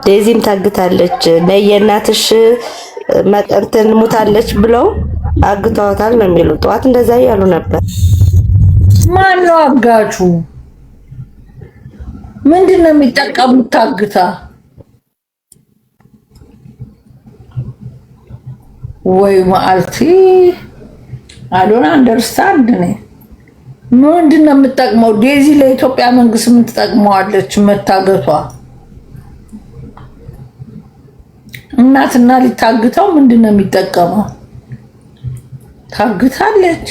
ዴዚም ታግታለች ለየናትሽ መጠንትን ሙታለች ብለው አግተዋታል ነው የሚሉ ጠዋት እንደዛ ያሉ ነበር። ማን ነው አጋቹ? ምንድነው የሚጠቀሙት? ታግታ ወይ ማልቲ አዶና አንደርስታንድ ነኝ። ምንድነው የምትጠቅመው? ዴዚ ለኢትዮጵያ መንግስት ምን ትጠቅመዋለች? መታገቷ እናትና ሊታግተው ምንድነው የሚጠቀመው? ታግታለች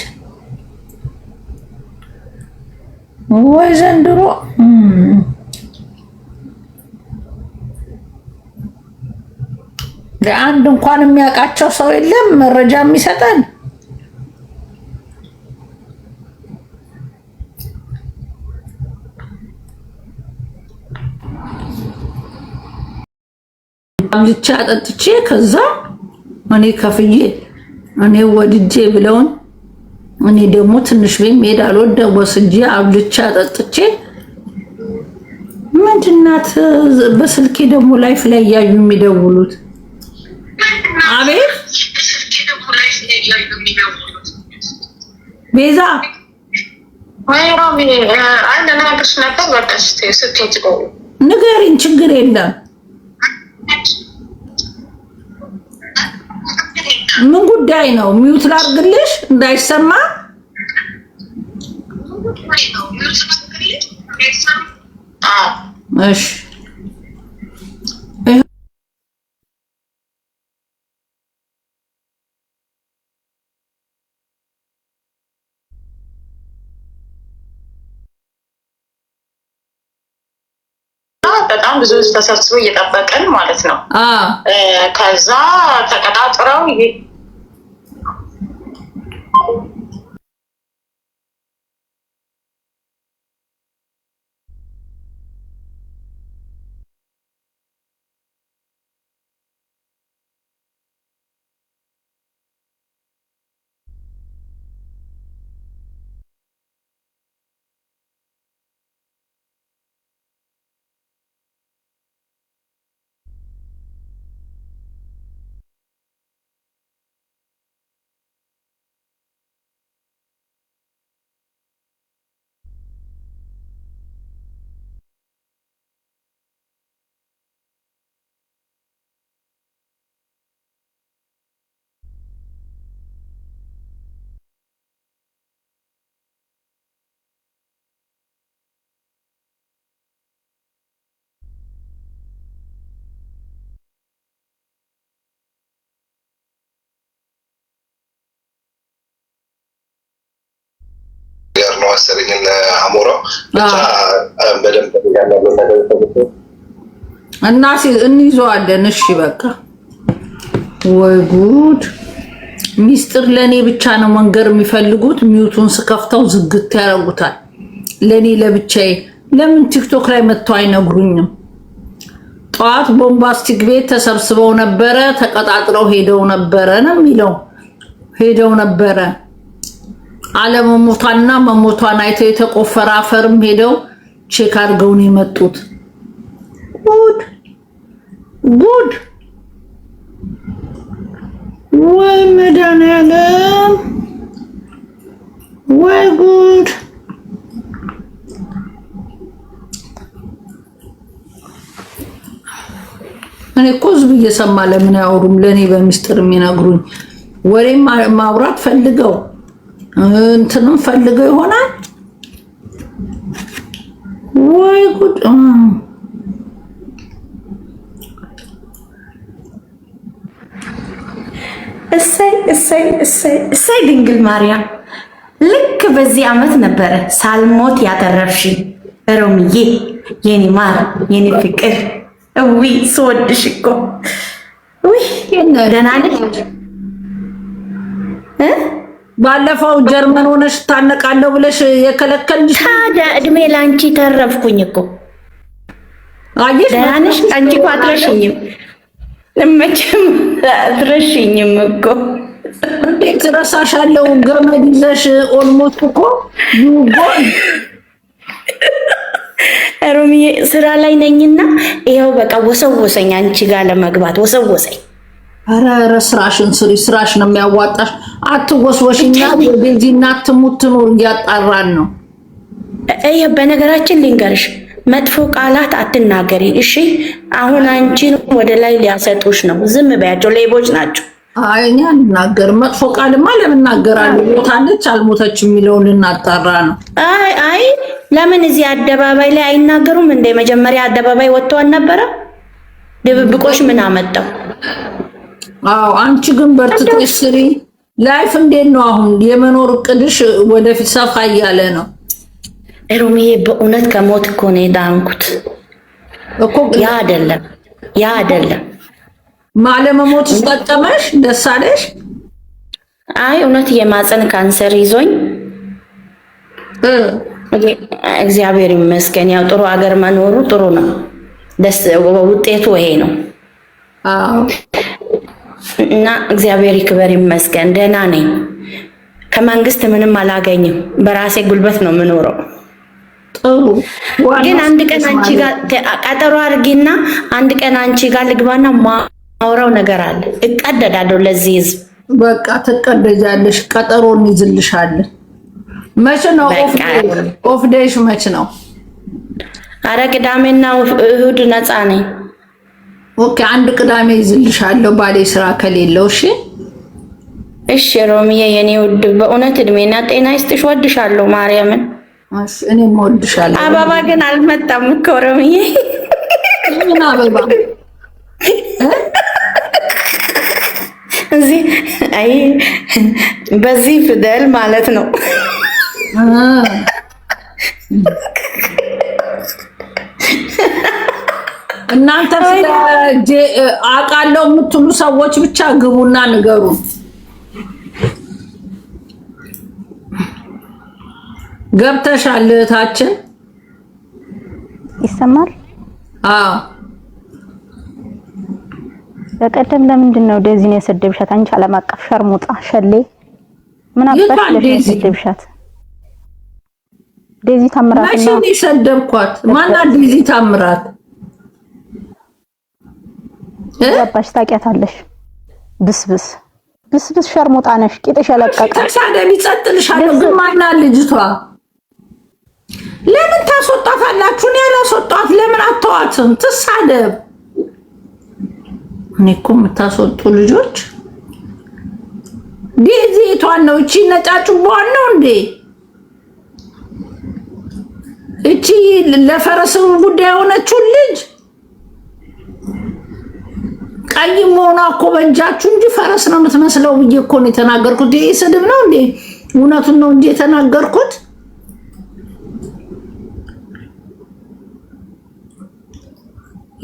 ወይ ዘንድሮ ለአንድ እንኳን የሚያውቃቸው ሰው የለም መረጃ የሚሰጠን። አምልቻ አጠጥቼ ከዛ እኔ ከፍዬ እኔ ወድጄ ብለውን እኔ ደግሞ ትንሽ ቤት ሜዳ አልወደው ወስጄ አብልቻ አጠጥቼ ምንድናት በስልኬ ደግሞ ላይፍ ላይ ያዩ የሚደውሉት። አቤት ቤዛ ንገሪኝ፣ ችግር የለም። ምን ጉዳይ ነው? ሚውት ላድርግልሽ እንዳይሰማ። እሺ በጣም ብዙ ተሰብስቦ እየጠበቀን ማለት ነው። ከዛ ተቀጣጥረው ነው መሰለኝ አሞራው ብቻ በደንብ እና እንይዘዋለን። እሺ በቃ ወይ ጉድ! ሚስጥር ለኔ ብቻ ነው መንገር የሚፈልጉት። ሚውቱን ስከፍተው ዝግት ያደርጉታል። ለኔ ለብቻዬ። ለምን ቲክቶክ ላይ መጥተው አይነግሩኝም? ጠዋት ቦምባስቲክ ቤት ተሰብስበው ነበረ፣ ተቀጣጥረው ሄደው ነበረ ነው የሚለው። ሄደው ነበረ አለመሞቷና መሞቷን አይተው የተቆፈረ አፈርም ሄደው ቼክ አድርገው ነው የመጡት። ጉድ ጉድ! ወይ መድኃኒዓለም ወይ ጉድ! እኔ እኮ ህዝብ እየሰማ ለምን አያወሩም? ለእኔ በሚስጥር የሚነግሩኝ ወሬ ማውራት ፈልገው እንትንም ፈልገው ይሆናል። ወይ ጉድ! እሰይ እሰይ እሰይ እሰይ! ድንግል ማርያም ልክ በዚህ ዓመት ነበረ ሳልሞት ያተረፍሽኝ ሮሚዬ፣ የኔ ማር፣ የኔ ፍቅር። እዊ ስወድሽ እኮ ውይ! ደህና ነሽ? ባለፈው ጀርመን ሆነሽ ታነቃለሁ ብለሽ የከለከልሽ ታዲያ እድሜ ላንቺ ተረፍኩኝ እኮ። አየሽ? ደህና ነሽ? አንቺ እኮ አትረሽኝም፣ መቼም አትረሽኝም እኮ። እንዴት እረሳሻለሁ? ገመድ ይዘሽ ኦልሞስት እኮ ዩጎን ሮሚዬ ስራ ላይ ነኝና ይሄው በቃ ወሰወሰኝ አንቺ ጋር ለመግባት ወሰወሰኝ። ኧረ ስራሽን ስሪ፣ ስራሽ ነው የሚያዋጣሽ። አትወስወሽኛ በዚህና አትሙት ትኖር እያጣራን ነው። በነገራችን ልንገርሽ መጥፎ ቃላት አትናገሪ እሺ። አሁን አንቺን ወደ ላይ ሊያሰጡሽ ነው። ዝም በያቸው፣ ሌቦች ናቸው። አይ እኔ አልናገርም። መጥፎ ቃልማ ለምን እናገራለሁ? ሞታለች አልሞተች የሚለውን ልናጣራ ነው። አይ ለምን እዚህ አደባባይ ላይ አይናገሩም እንደ መጀመሪያ አደባባይ ወጥቶ አልነበረ? ድብብቆሽ ምን አመጣው? አዎ አንቺ ግን በርትተሽ ስሪ። ላይፍ እንዴት ነው አሁን? የመኖር እቅድሽ ወደፊት ሰፋ እያለ ነው? ሮሚዬ በእውነት ከሞት እኮ ነው የዳንኩት እኮ። ያ አይደለም ማለመሞት ተጠቀመሽ ደስ አለሽ? አይ እውነት የማፀን ካንሰር ይዞኝ እግዚአብሔር ይመስገን። ያው ጥሩ ሀገር መኖሩ ጥሩ ነው። ደስ ውጤቱ ይሄ ነው። እና እግዚአብሔር ይክበር ይመስገን ደህና ነኝ። ከመንግስት ምንም አላገኝም። በራሴ ጉልበት ነው የምኖረው። ጥሩ ግን አንድ ቀን አንቺ ጋር ቀጠሮ አድርጊና አንድ ቀን አንቺ ጋር ልግባና ማውራው ነገር አለ። እቀደዳለሁ ለዚህ ህዝብ። በቃ ትቀደጃለሽ። ቀጠሮ እንይዝልሻለን። መቼ ነው ኦፍ ዴይሽ? መቼ ነው? አረ ቅዳሜና እሁድ ነፃ ነኝ። ኦኬ አንድ ቅዳሜ ይዝልሻለሁ ባሌ ስራ ከሌለው። እሺ እሺ ሮሚዬ የኔ ውድ በእውነት እድሜና ጤና ይስጥሽ። ወድሻለሁ ማርያምን። እሺ እኔም ወድሻለሁ። አበባ ግን አልመጣም እኮ ሮሚዬ። ምን አበባ? እዚህ አይ በዚህ ፊደል ማለት ነው። እናንተ አውቃለሁ የምትሉ ሰዎች ብቻ ግቡና ንገሩ። ገብተሻል እህታችን? ይሰማል? አዎ። በቀደም ለምንድን ነው ዴዚን የሰደብሻት? አንቺ ዓለም አቀፍ ሸርሙጣ ሸሌ ምን አባሽ ለሰደብሻት? ዴዚ ታምራት ነው። ማሽን ይሰደብኳት? ማና ዴዚ ታምራት? አባሽ ታውቂያታለሽ? ብስብስ ሸርሙጣ ነሽ። ቂጥሽ ያለቀቀ ተሳደቢ ጸጥልሻለሁ። ግን ማና ልጅቷ ለምን ታስወጣታላችሁ? እኔ ያላስወጣት ለምን አተዋትም? ትሳደብ። እኔ እኮ የምታስወጡ ልጆች ዴዚቷን ነው። እቺ ነጫጭቧን ነው እንዴ? እቺ ለፈረስም ጉዳይ የሆነችው ልጅ ቀይ መሆኗ እኮ በእጃችሁ እንጂ ፈረስ ነው የምትመስለው ብዬ እኮ ነው የተናገርኩት። ይሄ ስድብ ነው እንዴ? እውነቱን ነው እንጂ የተናገርኩት።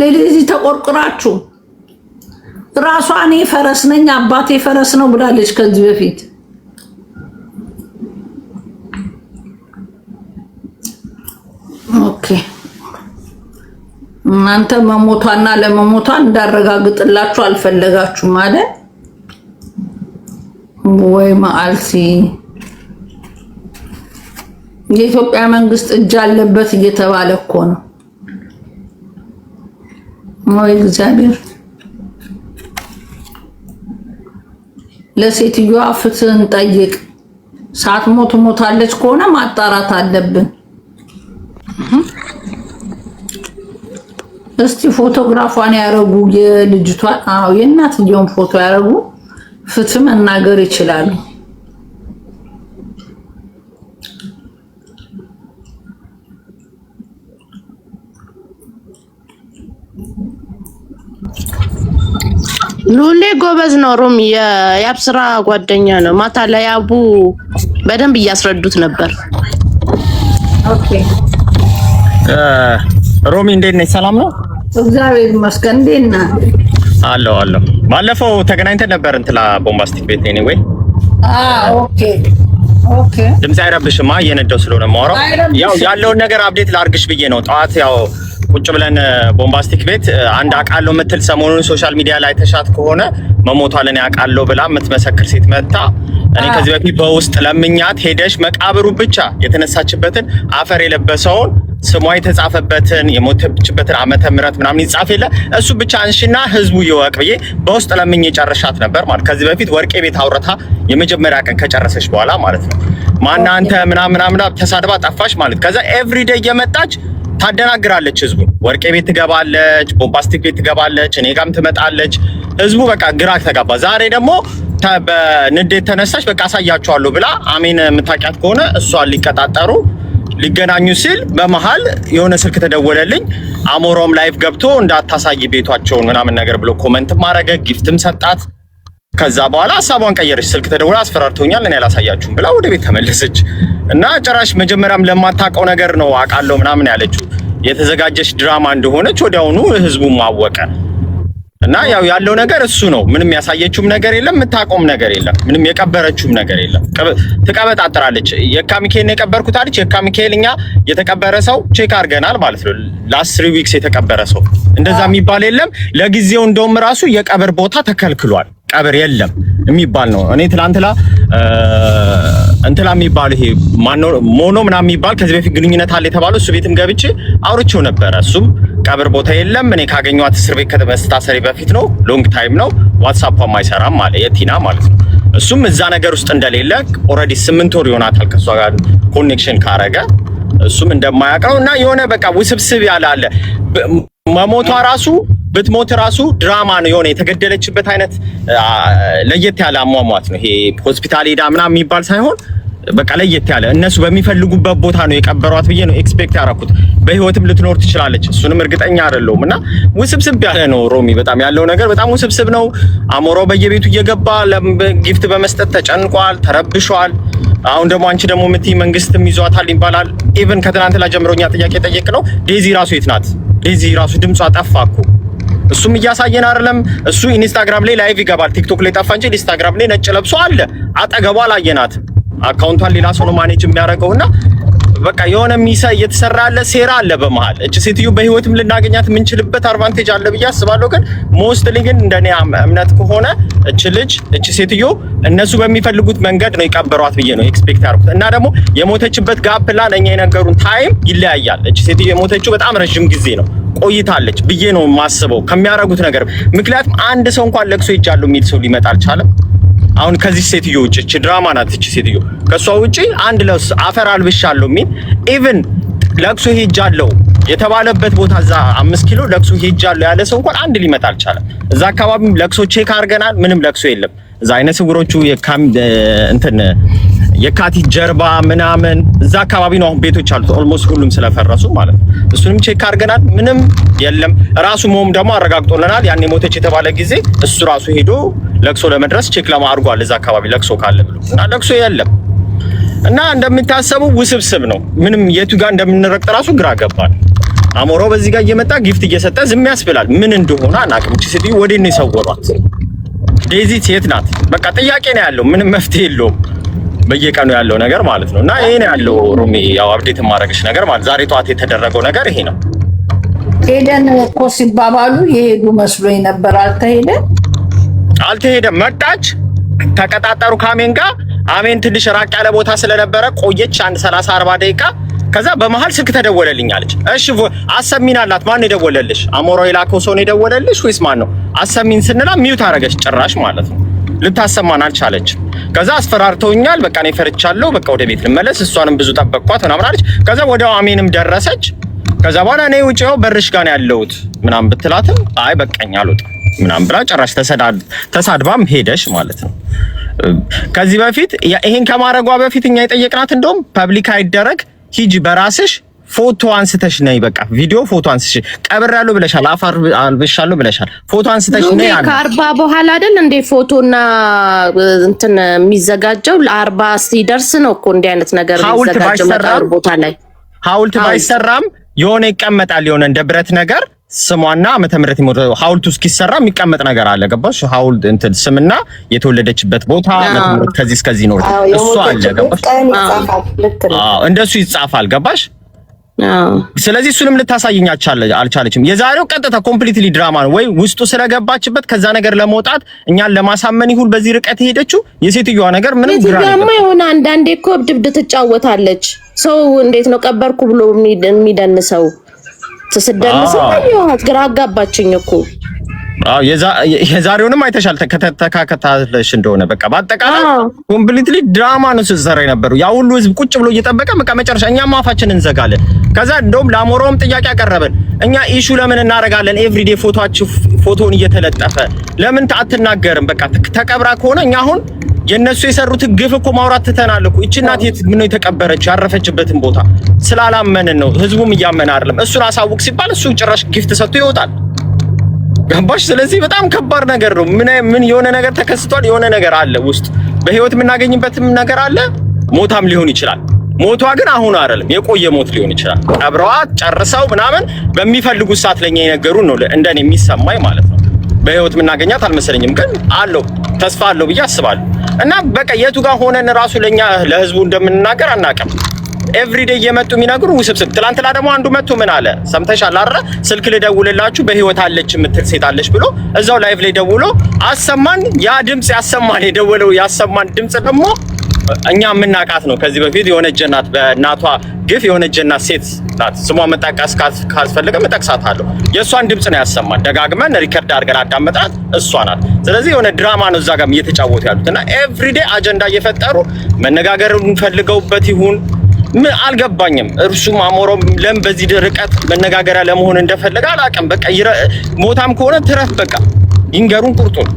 ለዚህ ተቆርቁራችሁ ራሷ እኔ ፈረስ ነኝ አባቴ ፈረስ ነው ብላለች ከዚህ በፊት። ኦኬ እናንተ መሞቷና ለመሞቷ እንዳረጋግጥላችሁ አልፈለጋችሁ ማለት ወይ? ማአልሲ የኢትዮጵያ መንግስት እጅ አለበት እየተባለ እኮ ነው። ወይ እግዚአብሔር ለሴትዮዋ ፍትህን ጠይቅ። ሳትሞት ሞታለች ከሆነ ማጣራት አለብን። እስቲ ፎቶግራፏን ያረጉ የልጅቷን፣ አዎ የእናትየውን ፎቶ ያረጉ። ፍትህ መናገር ይችላሉ። ሉሌ ጎበዝ ነው። ሮሚ የአብስራ ጓደኛ ነው። ማታ ላይ አቡ በደንብ እያስረዱት ነበር። ኦኬ ሮሚ እንዴት ነሽ? ሰላም ነው? እግዚአብሔር ይመስገን። እንዴት ነህ? አለሁ። ባለፈው ተገናኝተን ነበር እንትላ ቦምባስቲክ ቤት። ኤኒዌይ ኦኬ ድምጽ አይረብሽማ? እየነዳው ስለሆነ የማወራው ያው ያለውን ነገር አፕዴት ላርግሽ ብዬ ነው። ጠዋት ያው ቁጭ ብለን ቦምባስቲክ ቤት አንድ አቃለው ምትል ሰሞኑን ሶሻል ሚዲያ ላይ ተሻት ከሆነ መሞቷ ለኔ አቃለው ብላ የምትመሰክር ሴት መጣ። እኔ ከዚህ በፊት በውስጥ ለምኛት ሄደሽ መቃብሩ ብቻ የተነሳችበትን አፈር የለበሰውን ስሟ የተጻፈበትን የሞተችበትን ዓመተ ምህረት ምናምን ይጻፍ የለ እሱ ብቻ አንሺና ህዝቡ ይወቅ ብዬ በውስጥ ለምኝ ጨርሻት ነበር ማለት። ከዚህ በፊት ወርቄ ቤት አውርታ የመጀመሪያ ቀን ከጨረሰች በኋላ ማለት ነው። ማን አንተ ምናምን ተሳድባ ጠፋሽ ማለት። ከዛ ኤቭሪዴይ እየመጣች ታደናግራለች ህዝቡን። ወርቄ ቤት ትገባለች፣ ቦምባስቲክ ቤት ትገባለች፣ እኔ ጋርም ትመጣለች። ህዝቡ በቃ ግራ ተጋባ። ዛሬ ደግሞ በንዴት ተነሳች። በቃ አሳያቸዋለሁ ብላ አሜን የምታውቂያት ከሆነ እሷን ሊቀጣጠሩ ሊገናኙ ሲል በመሃል የሆነ ስልክ ተደወለልኝ። አሞሮም ላይፍ ገብቶ እንዳታሳይ ቤቷቸውን ምናምን ነገር ብሎ ኮሜንት ማረገ፣ ጊፍትም ሰጣት። ከዛ በኋላ ሐሳቧን ቀየረች። ስልክ ተደውላ አስፈራርቶኛል እኔ አላሳያችሁም ብላ ወደ ቤት ተመለሰች። እና ጭራሽ መጀመሪያም ለማታውቀው ነገር ነው አውቃለሁ ምናምን ያለችው። የተዘጋጀች ድራማ እንደሆነች ወዲያውኑ ህዝቡም አወቀ። እና ያው ያለው ነገር እሱ ነው። ምንም ያሳየችውም ነገር የለም፣ የምታቆም ነገር የለም፣ ምንም የቀበረችውም ነገር የለም። ትቀበጣጥራለች። የካ ሚካኤል ነው የቀበርኩት አለች። የካ ሚካኤል እኛ የተቀበረ ሰው ቼክ አድርገናል ማለት ነው። ላስት 3 ዊክስ የተቀበረ ሰው እንደዛ የሚባል የለም። ለጊዜው እንደውም ራሱ የቀብር ቦታ ተከልክሏል። ቀብር የለም የሚባል ነው። እኔ ትላንትና እንትላ የሚባል ይሄ ሞኖ ምናምን የሚባል ከዚህ በፊት ግንኙነት አለ የተባለው እሱ ቤትም ገብቼ አውርቼው ነበረ። እሱም ቀብር ቦታ የለም። እኔ ካገኘኋት እስር ቤት ከተመስታሰሪ በፊት ነው። ሎንግ ታይም ነው። ዋትስአፕም አይሰራም አለ የቲና ማለት ነው። እሱም እዛ ነገር ውስጥ እንደሌለ ኦልሬዲ 8 ወር ይሆናታል ከሷ ጋር ኮኔክሽን ካረገ እሱም እንደማያውቀው እና የሆነ በቃ ውስብስብ ያለ አለ። መሞቷ ራሱ ብትሞት ራሱ ድራማ ነው። የሆነ የተገደለችበት አይነት ለየት ያለ አሟሟት ነው። ይሄ ሆስፒታል ሄዳ ምናምን የሚባል ሳይሆን በቃ ለየት ያለ እነሱ በሚፈልጉበት ቦታ ነው የቀበሯት ብዬ ነው ኤክስፔክት ያደረኩት። በህይወትም ልትኖር ትችላለች፣ እሱንም እርግጠኛ አይደለሁም። እና ውስብስብ ያለ ነው ሮሚ፣ በጣም ያለው ነገር በጣም ውስብስብ ነው። አሞራው በየቤቱ እየገባ ጊፍት በመስጠት ተጨንቋል፣ ተረብሿል። አሁን ደግሞ አንቺ ደግሞ የምትይ መንግስትም ይዟታል ይባላል። ኢቭን ከትናንት ላይ ጀምሮኛ ጥያቄ ጠየቅ ነው ዴዚ ራሱ የት ናት? ዴዚ ራሱ ድምጿ ጠፋ እኮ። እሱም እያሳየን አይደለም። እሱ ኢንስታግራም ላይ ላይቭ ይገባል፣ ቲክቶክ ላይ ጠፋ እንጂ ኢንስታግራም ላይ ነጭ ለብሶ አለ። አጠገቧ አላየናትም። አካውንቷን ሌላ ሰው ነው ማኔጅ የሚያደርገውና በቃ የሆነ ሚሳ እየተሰራ ያለ ሴራ አለ በመሃል። እቺ ሴትዮ በህይወትም ልናገኛት የምንችልበት አድቫንቴጅ አለ ብዬ አስባለሁ። ግን ሞስትሊ ግን እንደኔ እምነት ከሆነ እቺ ሴትዮ እነሱ በሚፈልጉት መንገድ ነው የቀበሯት ብዬ ነው ኤክስፔክት ያደርኩት። እና ደግሞ የሞተችበት ጋፕ ላይ ለኛ የነገሩን ታይም ይለያያል። እቺ ሴትዮ የሞተችው በጣም ረጅም ጊዜ ነው ቆይታለች ብዬ ነው የማስበው ከሚያደርጉት ነገር። ምክንያቱም አንድ ሰው እንኳን ለቅሶ ይጃሉ የሚል ሰው ሊመጣ አልቻለም። አሁን ከዚህ ሴትዮ ውጪ እቺ ድራማ ናት። እቺ ሴትዮ ከሷ ውጪ አንድ ለስ አፈር አልብሻለሁ የሚል ኢቭን ለቅሶ ሄጃለሁ የተባለበት ቦታ እዛ 5 ኪሎ ለቅሶ ሄጃለሁ ያለ ሰው እንኳን አንድ ሊመጣ አልቻለም። እዛ አካባቢ ለቅሶ ቼክ አድርገናል፣ ምንም ለቅሶ የለም። እዛ አይነ ስውሮቹ እንትን የካቲት ጀርባ ምናምን እዛ አካባቢ ነው አሁን ቤቶች አሉት ኦልሞስት ሁሉም ስለፈረሱ ማለት ነው። እሱንም ቼክ አድርገናል፣ ምንም የለም። ራሱ ሞም ደግሞ አረጋግጦልናል። ያኔ ሞተች የተባለ ጊዜ እሱ ራሱ ሄዶ ለቅሶ ለመድረስ ቼክ ለማድረጓል እዛ አካባቢ ለቅሶ ካለ ብሎ እና ለቅሶ የለም። እና እንደምታሰቡ ውስብስብ ነው። ምንም የቱ ጋር እንደምንረግጥ ራሱ ግራ ገባል። አሞራው በዚህ ጋር እየመጣ ጊፍት እየሰጠ ዝም ያስብላል። ምን እንደሆነ አናውቅም። እቺ ሴትዮ ወዴት ነው የሰወሯት? ዴዚ ሴት ናት። በቃ ጥያቄ ነው ያለው፣ ምንም መፍትሄ የለውም። በየቀኑ ያለው ነገር ማለት ነው። እና ይሄ ነው ያለው ሩሚ፣ ያው አፕዴት ማድረግሽ ነገር ማለት ዛሬ ጠዋት የተደረገው ነገር ይሄ ነው። ሄደን እኮ ሲባባሉ የሄዱ መስሎኝ ነበር። አልተሄደም። መጣች፣ ተቀጣጠሩ ከአሜን ጋር። አሜን ትንሽ ራቅ ያለ ቦታ ስለነበረ ቆየች አንድ 30-40 ደቂቃ። ከዛ በመሃል ስልክ ተደወለልኝ አለች። እሺ አሰሚን አላት። ማን ነው የደወለልሽ? አሞራው የላከው ሰው ነው የደወለልሽ ወይስ ማን ነው? አሰሚን ስንላ ሚውት አደረገች ጭራሽ ማለት ነው። ልታሰማን አልቻለችም። ከዛ አስፈራርተውኛል፣ በቃ እኔ ፈርቻለሁ፣ በቃ ወደ ቤት ልመለስ፣ እሷንም ብዙ ጠበቅኳት ምናምን አለች። ከዛ ወደ አሜንም ደረሰች። ከዛ በኋላ እኔ ውጪው በርሽ ጋር ነው ያለሁት ምናምን ብትላትም አይ በቃኝ አልወጣም ምናምን ብላ ጭራሽ ተሳድባም ሄደሽ ማለት ነው። ከዚህ በፊት ይሄን ከማረጓ በፊት እኛ የጠየቅናት እንደውም ፐብሊክ አይደረግ ሂጂ በራስሽ ፎቶ አንስተሽ ነይ፣ በቃ ቪዲዮ ፎቶ አንስተሽ ቀብራለሁ ብለሻል፣ አፋር አልብሻለሁ ብለሻል፣ ፎቶ አንስተሽ ነይ አለ። ከ40 በኋላ አይደል እንደ ፎቶና እንትን የሚዘጋጀው ለ40 ሲደርስ ነው እኮ እንዲህ አይነት ነገር የሚዘጋጀው መቃብር ቦታ ላይ። ሐውልት ባይሰራም የሆነ ይቀመጣል፣ የሆነ እንደ ብረት ነገር ስሟና ዓመተ ምህረት ይሞታው ሐውልቱ እስኪሰራ የሚቀመጥ ነገር አለ። ገባሽ? ሐውልት እንትን ስምና የተወለደችበት ቦታ ዓመተ ምህረት ከዚህ እስከዚህ ነው እሱ አለ። ገባሽ? እንደሱ ይጻፋል። ገባሽ? ስለዚህ እሱንም ልታሳየኝ አልቻለችም። የዛሬው ቀጥታ ኮምፕሊትሊ ድራማ ነው ወይ ውስጡ ስለገባችበት ከዛ ነገር ለመውጣት እኛን ለማሳመን ይሁን በዚህ ርቀት ሄደችው። የሴትዮዋ ነገር ምንም ድራማ የሆነ አንዳንዴ እኮ ድብድ ትጫወታለች። ሰው እንዴት ነው ቀበርኩ ብሎ የሚደንሰው? ትስደንሰው አይዋት ግራ አጋባችኝ እኮ። የዛሬውንም አይተሻል ተከታተለሽ እንደሆነ በቃ በአጠቃላይ ኮምፕሊትሊ ድራማ ነው ስትሰራ የነበረው። ያ ሁሉ ህዝብ ቁጭ ብሎ እየጠበቀ በቃ መጨረሻ እኛም አፋችንን እንዘጋለን። ከዛ እንደውም ለአሞራውም ጥያቄ ያቀረበን እኛ ኢሹ ለምን እናደርጋለን? ኤቭሪዴ ፎቶን እየተለጠፈ ለምን አትናገርም? በቃ ተቀብራ ከሆነ እኛ አሁን የነሱ የሰሩት ግፍ እኮ ማውራት ትተናል እኮ። እቺ እናት የት ነው የተቀበረችው? ያረፈችበትን ቦታ ስላላመንን ነው። ህዝቡም እያመነ አይደለም። እሱን አሳውቅ ሲባል እሱ ጭራሽ ጊፍት ሰጥቶ ይወጣል። ገባሽ? ስለዚህ በጣም ከባድ ነገር ነው። ምን የሆነ ነገር ተከስቷል። የሆነ ነገር አለ ውስጥ በህይወት የምናገኝበትም ነገር አለ። ሞታም ሊሆን ይችላል። ሞቷ ግን አሁን አይደለም፣ የቆየ ሞት ሊሆን ይችላል። ቀብረዋት ጨርሰው ምናምን በሚፈልጉት ሰዓት ለኛ የነገሩን ነው እንደኔ የሚሰማኝ ማለት ነው። በህይወት የምናገኛት አልመሰለኝም፣ ግን አለው ተስፋ አለው ብዬ አስባለሁ። እና በቃ የቱ ጋር ሆነን ራሱ ለኛ ለህዝቡ እንደምንናገር አናውቅም። ኤቭሪዴይ እየመጡ የሚነግሩ ውስብስብ። ትላንትና ደግሞ አንዱ መጥቶ ምን አለ ሰምተሻል አይደል? ስልክ ልደውልላችሁ በህይወት አለች የምትል ሴት አለች ብሎ እዛው ላይቭ ላይ ደውሎ አሰማን። ያ ድምጽ ያሰማን የደወለው ያሰማን ድምጽ ደግሞ እኛ የምናውቃት ነው። ከዚህ በፊት የሆነ ጀናት በእናቷ ግፍ የሆነ ጀናት ሴት ናት። ስሟ መጣቃስ ካስፈልገ መጠቅሳታለሁ። የእሷን ድምጽ ነው ያሰማን። ደጋግመን ሪከርድ አድርገን አዳመጥናት። እሷ ናት። ስለዚህ የሆነ ድራማ ነው እዛ ጋር እየተጫወቱ ያሉት እና ኤቭሪዴይ አጀንዳ እየፈጠሩ መነጋገር እንፈልገውበት ይሁን ምን አልገባኝም። እርሱም አሞራው ለምን በዚህ ርቀት መነጋገሪያ ለመሆን እንደፈለገ አላውቅም። በቃ ሞታም ከሆነ ትረፍ በቃ ይንገሩን ቁርጡን።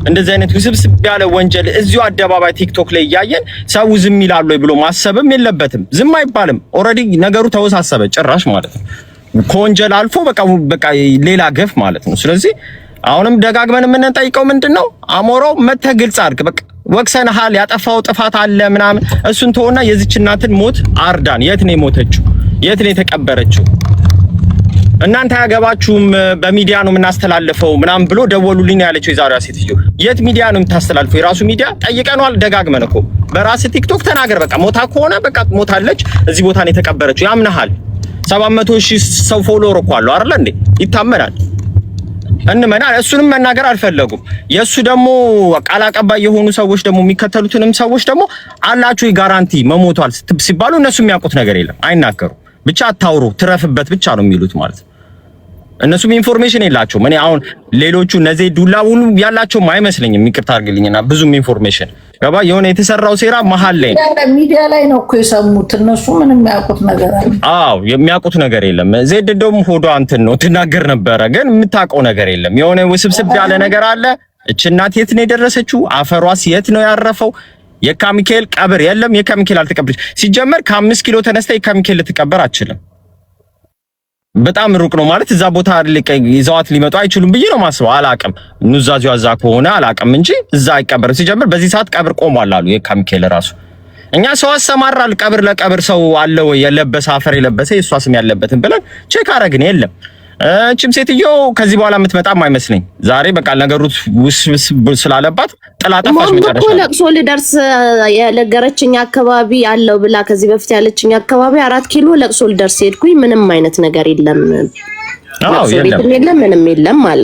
እንደዚህ አይነት ውስብስብ ያለ ወንጀል እዚሁ አደባባይ ቲክቶክ ላይ እያየን ሰው ዝም ይላል ወይ ብሎ ማሰብም የለበትም። ዝም አይባልም። ኦልሬዲ ነገሩ ተወሳሰበ ጭራሽ ማለት ነው። ከወንጀል አልፎ በቃ ሌላ ገፍ ማለት ነው። ስለዚህ አሁንም ደጋግመን የምንጠይቀው ምንድነው አሞራው መተህ ግልጽ አድርግ። በቃ ወቅሰንሃል፣ ያጠፋው ጥፋት አለ ምናምን እሱን ተወና የዚች እናትን ሞት አርዳን። የት ነው የሞተችው? የት ነው የተቀበረችው? እናንተ አያገባችሁም፣ በሚዲያ ነው የምናስተላልፈው ምናምን ብሎ ደወሉልኝ ያለችው የዛሬዋ ሴትዮ የት ሚዲያ ነው የምታስተላልፈው? የራሱ ሚዲያ ጠይቀናል ደጋግመን እኮ። በራስ ቲክቶክ ተናገር በቃ ሞታ ከሆነ በቃ ሞታለች፣ እዚህ ቦታ ነው የተቀበረችው። ያምናሃል። 700,000 ሰው ፎሎወር እኮ አለው አይደል እንዴ? ይታመናል። እንመና እሱንም መናገር አልፈለጉም። የሱ ደግሞ ቃል አቀባይ የሆኑ ሰዎች ደግሞ የሚከተሉትንም ሰዎች ደግሞ አላችሁ ጋራንቲ መሞቷል ሲባሉ እነሱ የሚያውቁት ነገር የለም፣ አይናገሩ። ብቻ አታውሩ፣ ትረፍበት ብቻ ነው የሚሉት ማለት ነው። እነሱም ኢንፎርሜሽን የላቸውም። እኔ አሁን ሌሎቹ እነዚህ ዱላ ሁሉ ያላቸውም አይመስለኝም። ይቅርታ አድርግልኝና ብዙም ኢንፎርሜሽን ገባ የሆነ የተሰራው ሴራ መሀል ላይ ሚዲያ ላይ ነው እኮ የሰሙት። እነሱ ምንም የሚያውቁት ነገር አለ? አዎ የሚያውቁት ነገር የለም። ዜድ ደግሞ ሆዷ እንትን ነው ትናገር ነበረ፣ ግን የምታውቀው ነገር የለም። የሆነ ውስብስብ ያለ ነገር አለ። እቺ እናት የት ነው የደረሰችው? አፈሯስ የት ነው ያረፈው? የካ ሚካኤል ቀብር የለም። የካ ሚካኤል አልተቀበረች። ሲጀመር ከ5 ኪሎ ተነስታ የካ ሚካኤል ልትቀበር አትችልም። በጣም ሩቅ ነው ማለት እዛ ቦታ ይዘዋት ሊመጡ አይችሉም ብዬ ነው ማስበው። አላቅም ኑዛዜው አዛ ከሆነ አላቅም እንጂ እዛ አይቀበርም። ሲጀምር በዚህ ሰዓት ቀብር ቆሟል አሉ የካ ሚካኤል ራሱ። እኛ ሰው አሰማራል ቀብር ለቀብር ሰው አለ ወይ የለበሰ አፈር የለበሰ የሷ ስም ያለበትን ብለን ቼክ አረግን የለም። እቺም ሴትዮ ከዚህ በኋላ የምትመጣም አይመስለኝ። ዛሬ በቃ ነገሩት ውስብስብ ስላለባት ጥላጣፋሽ መጨረሻ ነው። ለቅሶ ልደርስ የነገረችኝ አካባቢ ያለው ብላ ከዚህ በፊት ያለችኝ አካባቢ 4 ኪሎ ለቅሶ ልደርስ ሄድኩኝ። ምንም አይነት ነገር የለም። አዎ የለም ምንም የለም አለ።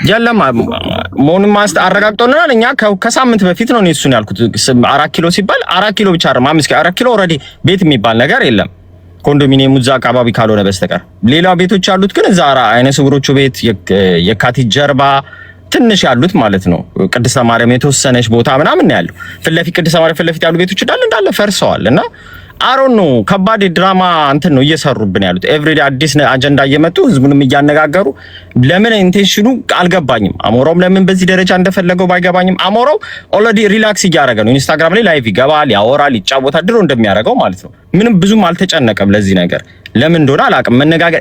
የለም መሆኑን አረጋግጦልናል። እኛ ከሳምንት በፊት ነው እሱን ያልኩት። 4 ኪሎ ሲባል 4 ኪሎ ብቻ አይደለም 5 ኪሎ 4 ኪሎ ኦልሬዲ ቤት የሚባል ነገር የለም። ኮንዶሚኒየም እዛ አካባቢ ካልሆነ በስተቀር ሌላ ቤቶች ያሉት ግን እዛ አይነ ስውሮቹ ቤት የካቲት ጀርባ ትንሽ ያሉት ማለት ነው። ቅድስተ ማርያም የተወሰነች ቦታ ምናምን ያለው ፍለፊት ቅድስተ ማርያም ፍለፊት ያሉ ቤቶች እንዳለ ፈርሰዋል። እና አሮን ነው ከባድ ድራማ እንትን ነው እየሰሩብን ያሉት። ኤቭሪዴ አዲስ አጀንዳ እየመጡ ህዝቡንም እያነጋገሩ ለምን ኢንቴንሽኑ አልገባኝም። አሞራውም ለምን በዚህ ደረጃ እንደፈለገው ባይገባኝም አሞራው ኦልሬዲ ሪላክስ እያደረገ ነው። ኢንስታግራም ላይ ላይቭ ይገባል፣ ያወራል፣ ይጫወታል ድሮ እንደሚያደርገው ማለት ነው። ምንም ብዙም አልተጨነቀም ለዚህ ነገር። ለምን እንደሆነ አላውቅም። መነጋገር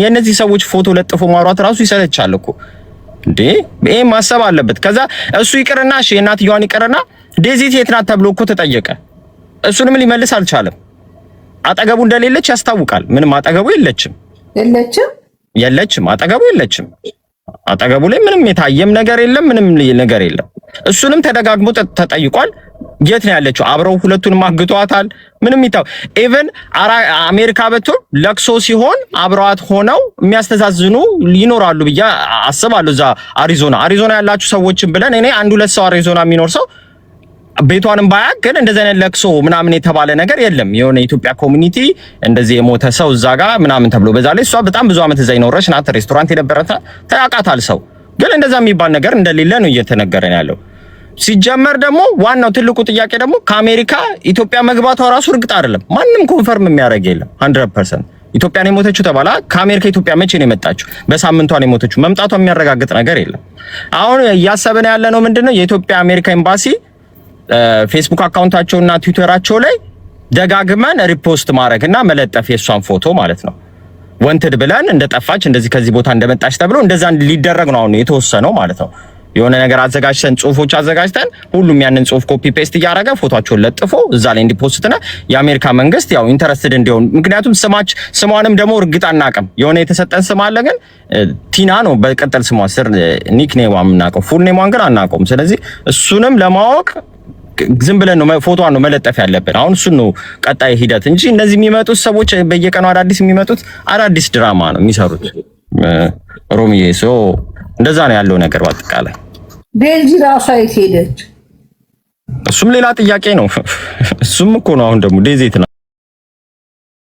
የነዚህ ሰዎች ፎቶ ለጥፎ ማውራት ራሱ ይሰለቻል እኮ እንዴ! ይሄ ማሰብ አለበት። ከዛ እሱ ይቅርና እሺ እናትየዋን ይቅርና ዴዚት የት ናት ተብሎ እኮ ተጠየቀ። እሱንም ሊመልስ አልቻለም። አጠገቡ እንደሌለች ያስታውቃል። ምንም አጠገቡ የለችም አጠገቡ የለችም። አጠገቡ ላይ ምንም የታየም ነገር የለም፣ ምንም ነገር የለም። እሱንም ተደጋግሞ ተጠይቋል። የት ነው ያለችው? አብረው ሁለቱንም አግቷታል። ምንም ይታው ኢቭን አሜሪካ ብትሆን ለቅሶ ሲሆን አብረዋት ሆነው የሚያስተዛዝኑ ይኖራሉ ብዬ አስባለሁ። እዛ አሪዞና ያላችሁ ሰዎችን ብለን እኔ አንድ ሁለት ሰው አሪዞና የሚኖር ሰው ቤቷንም ባያቅ ግን እንደዚህ አይነት ለቅሶ ምናምን የተባለ ነገር የለም። የሆነ የኢትዮጵያ ኮሚኒቲ እንደዚህ የሞተ ሰው እዛ ጋር ምናምን ተብሎ በዛ ላይ እሷ በጣም ብዙ አመት እዛ ይኖረች ናት። ሬስቶራንት የነበረታ ታያቃታል ሰው ግን እንደዛ የሚባል ነገር እንደሌለ ነው እየተነገረን ያለው። ሲጀመር ደግሞ ዋናው ትልቁ ጥያቄ ደግሞ ከአሜሪካ ኢትዮጵያ መግባቷ ራሱ እርግጥ አይደለም። ማንም ኮንፈርም የሚያደርግ የለም 100%። ኢትዮጵያ ነው የሞተችው ተባላ። ከአሜሪካ ኢትዮጵያ መቼ ነው የመጣችው? በሳምንቷ ነው የሞተችው። መምጣቷ የሚያረጋግጥ ነገር የለም። አሁን እያሰበን ያለ ነው ምንድነው የኢትዮጵያ አሜሪካ ኤምባሲ ፌስቡክ አካውንታቸውና ትዊተራቸው ላይ ደጋግመን ሪፖስት ማድረግና መለጠፍ የሷን ፎቶ ማለት ነው ወንትድ ብለን እንደጠፋች እንደዚህ ከዚህ ቦታ እንደመጣች ተብሎ እንደዛ ሊደረግ ነው አሁን የተወሰነው ማለት ነው። የሆነ ነገር አዘጋጅተን ጽሁፎች አዘጋጅተን ሁሉም ያንን ጽሁፍ ኮፒ ፔስት እያደረገ ፎቶአቸውን ለጥፎ እዛ ላይ እንዲፖስትና የአሜሪካ መንግስት ያው ኢንተረስትድ እንዲሆን ምክንያቱም ስሟንም ደግሞ እርግጥ አናውቅም። የሆነ የተሰጠን ስም አለ ግን ቲና ነው በቀጠል ስሟ ስር ኒክኔሟ የምናውቀው ፉል ኔሟን ግን አናውቀውም። ስለዚህ እሱንም ለማወቅ ዝም ብለን ነው ፎቶዋን ነው መለጠፍ ያለብን። አሁን እሱ ነው ቀጣይ ሂደት እንጂ እነዚህ የሚመጡት ሰዎች በየቀኑ አዳዲስ የሚመጡት አዳዲስ ድራማ ነው የሚሰሩት። ሮሚዬ እንደዛ ነው ያለው ነገር በአጠቃላይ። ዴዚ ራሷ የት ሄደች? እሱም ሌላ ጥያቄ ነው። እሱም እኮ ነው አሁን ደግሞ ዴዚ